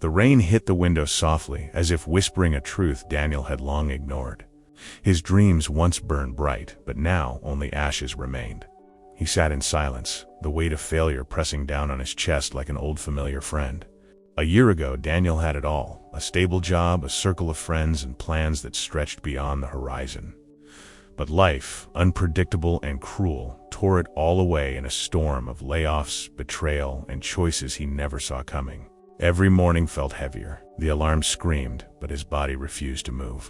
The rain hit the window softly, as if whispering a truth Daniel had long ignored. His dreams once burned bright, but now only ashes remained. He sat in silence, the weight of failure pressing down on his chest like an old familiar friend. A year ago, Daniel had it all: a stable job, a circle of friends, and plans that stretched beyond the horizon. But life, unpredictable and cruel, tore it all away in a storm of layoffs, betrayal, and choices he never saw coming. Every morning felt heavier. The alarm screamed, but his body refused to move.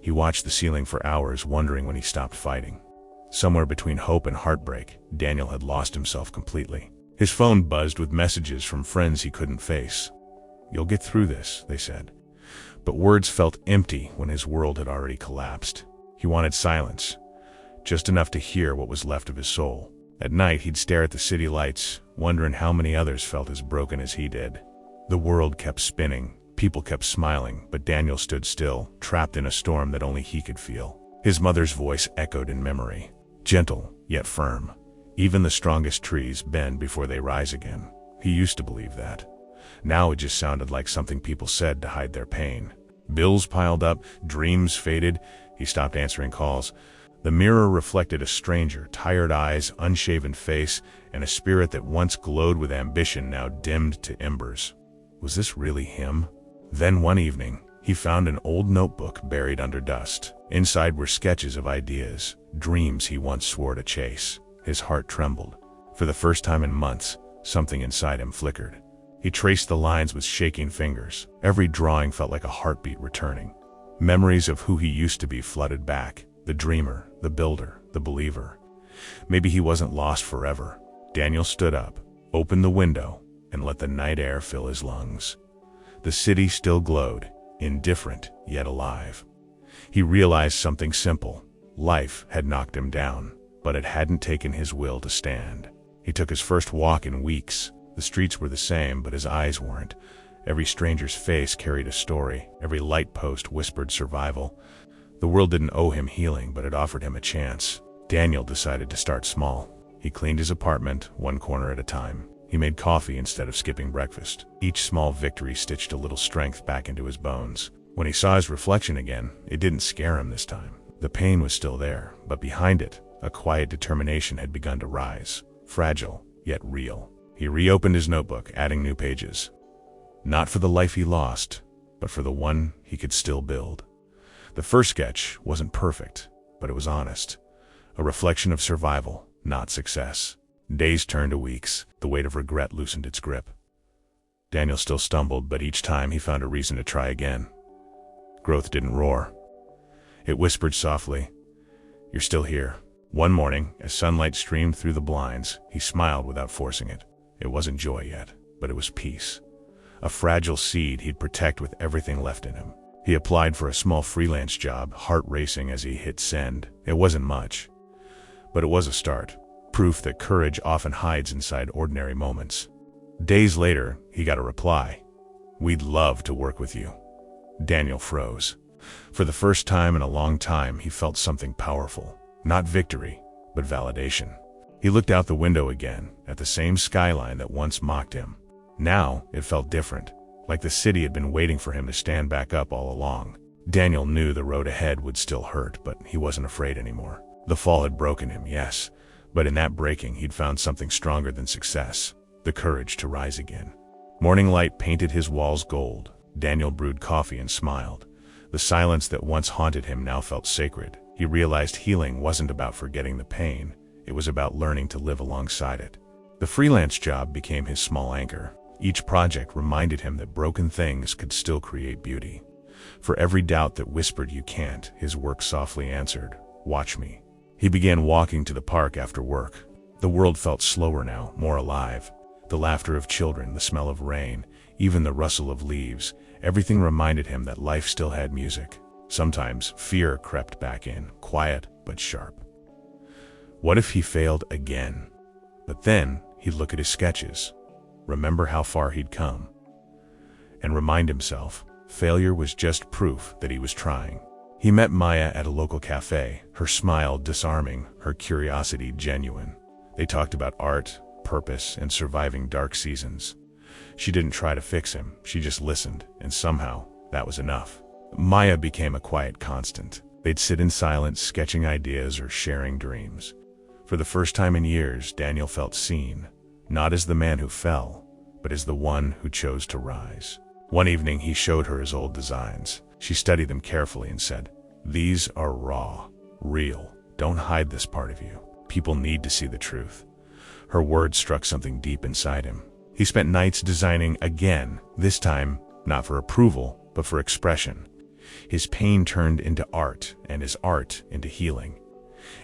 He watched the ceiling for hours, wondering when he stopped fighting. Somewhere between hope and heartbreak, Daniel had lost himself completely. His phone buzzed with messages from friends he couldn't face. "You'll get through this," they said. But words felt empty when his world had already collapsed. He wanted silence, just enough to hear what was left of his soul. At night, he'd stare at the city lights, wondering how many others felt as broken as he did. The world kept spinning, people kept smiling, but Daniel stood still, trapped in a storm that only he could feel. His mother's voice echoed in memory, gentle yet firm. "Even the strongest trees bend before they rise again." He used to believe that. Now it just sounded like something people said to hide their pain. Bills piled up, dreams faded. He stopped answering calls. The mirror reflected a stranger, tired eyes, unshaven face, and a spirit that once glowed with ambition now dimmed to embers. Was this really him? Then one evening, he found an old notebook buried under dust. Inside were sketches of ideas, dreams he once swore to chase. His heart trembled. For the first time in months, something inside him flickered. He traced the lines with shaking fingers. Every drawing felt like a heartbeat returning. Memories of who he used to be flooded back. The dreamer, the builder, the believer. Maybe he wasn't lost forever. Daniel stood up, opened the window, and let the night air fill his lungs. The city still glowed, indifferent yet alive. He realized something simple. Life had knocked him down, but it hadn't taken his will to stand. He took his first walk in weeks. The streets were the same, but his eyes weren't. Every stranger's face carried a story. Every light post whispered survival. The world didn't owe him healing, but it offered him a chance. Daniel decided to start small. He cleaned his apartment, one corner at a time. He made coffee instead of skipping breakfast. Each small victory stitched a little strength back into his bones. When he saw his reflection again, it didn't scare him this time. The pain was still there, but behind it, a quiet determination had begun to rise. Fragile, yet real. He reopened his notebook, adding new pages. Not for the life he lost, but for the one he could still build. The first sketch wasn't perfect, but it was honest. A reflection of survival, not success. Days turned to weeks. The weight of regret loosened its grip. Daniel still stumbled, but each time he found a reason to try again. Growth didn't roar. It whispered softly, "You're still here." One morning, as sunlight streamed through the blinds, he smiled without forcing it. It wasn't joy yet, but it was peace. A fragile seed he'd protect with everything left in him. He applied for a small freelance job, heart racing as he hit send. It wasn't much, but it was a start. Proof that courage often hides inside ordinary moments. Days later, he got a reply. "We'd love to work with you." Daniel froze. For the first time in a long time, he felt something powerful. Not victory, but validation. He looked out the window again, at the same skyline that once mocked him. Now, it felt different, like the city had been waiting for him to stand back up all along. Daniel knew the road ahead would still hurt, but he wasn't afraid anymore. The fall had broken him, yes, but in that breaking, he'd found something stronger than success: the courage to rise again. Morning light painted his walls gold. Daniel brewed coffee and smiled. The silence that once haunted him now felt sacred. He realized healing wasn't about forgetting the pain. It was about learning to live alongside it. The freelance job became his small anchor. Each project reminded him that broken things could still create beauty. For every doubt that whispered "you can't," his work softly answered, "Watch me." He began walking to the park after work. The world felt slower now, more alive. The laughter of children, the smell of rain, even the rustle of leaves, everything reminded him that life still had music. Sometimes fear crept back in, quiet but sharp. What if he failed again? But then he'd look at his sketches, remember how far he'd come, and remind himself failure was just proof that he was trying. He met Maya at a local cafe, her smile disarming, her curiosity genuine. They talked about art, purpose, and surviving dark seasons. She didn't try to fix him, she just listened, and somehow, that was enough. Maya became a quiet constant. They'd sit in silence, sketching ideas or sharing dreams. For the first time in years, Daniel felt seen, not as the man who fell, but as the one who chose to rise. One evening, he showed her his old designs. She studied them carefully and said, "These are raw, real. Don't hide this part of you. People need to see the truth." Her words struck something deep inside him. He spent nights designing again, this time not for approval, but for expression. His pain turned into art, and his art into healing.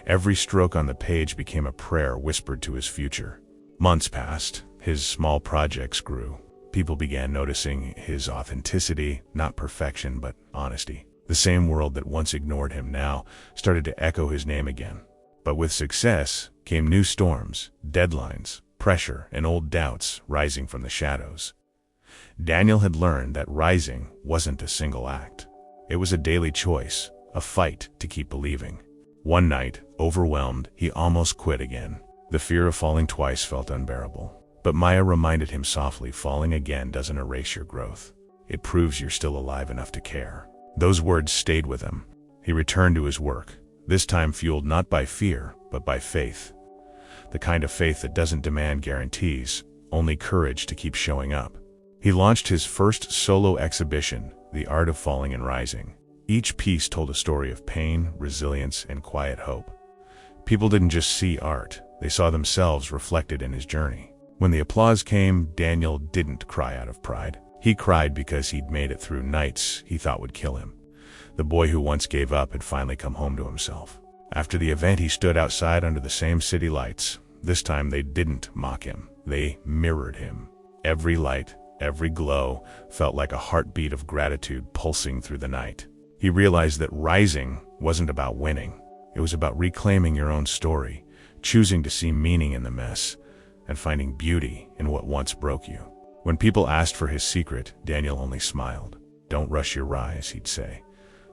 Every stroke on the page became a prayer whispered to his future. Months passed. His small projects grew. People began noticing his authenticity, not perfection, but honesty. The same world that once ignored him now started to echo his name again. But with success came new storms, deadlines, pressure, and old doubts rising from the shadows. Daniel had learned that rising wasn't a single act. It was a daily choice, a fight to keep believing. One night, overwhelmed, he almost quit again. The fear of falling twice felt unbearable. But Maya reminded him softly, falling again doesn't erase your growth. It proves you're still alive enough to care. Those words stayed with him. He returned to his work, this time fueled not by fear, but by faith. The kind of faith that doesn't demand guarantees, only courage to keep showing up. He launched his first solo exhibition, The Art of Falling and Rising. Each piece told a story of pain, resilience, and quiet hope. People didn't just see art, they saw themselves reflected in his journey. When the applause came, Daniel didn't cry out of pride. He cried because he'd made it through nights he thought would kill him. The boy who once gave up had finally come home to himself. After the event, he stood outside under the same city lights. This time they didn't mock him, they mirrored him. Every light, every glow felt like a heartbeat of gratitude pulsing through the night. He realized that rising wasn't about winning. It was about reclaiming your own story, choosing to see meaning in the mess, and finding beauty in what once broke you. When people asked for his secret, Daniel only smiled. "Don't rush your rise," he'd say.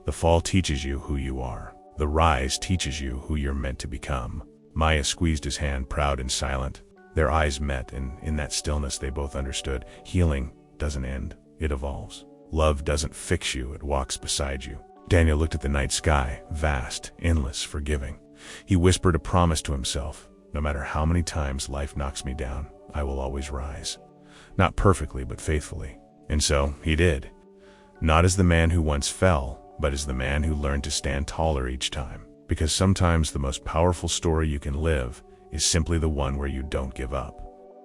"The fall teaches you who you are. The rise teaches you who you're meant to become." Maya squeezed his hand, proud and silent. Their eyes met, and in that stillness they both understood. Healing doesn't end, it evolves. Love doesn't fix you, it walks beside you. Daniel looked at the night sky, vast, endless, forgiving. He whispered a promise to himself. No matter how many times life knocks me down, I will always rise. Not perfectly, but faithfully. And so, he did. Not as the man who once fell, but as the man who learned to stand taller each time. Because sometimes the most powerful story you can live is simply the one where you don't give up.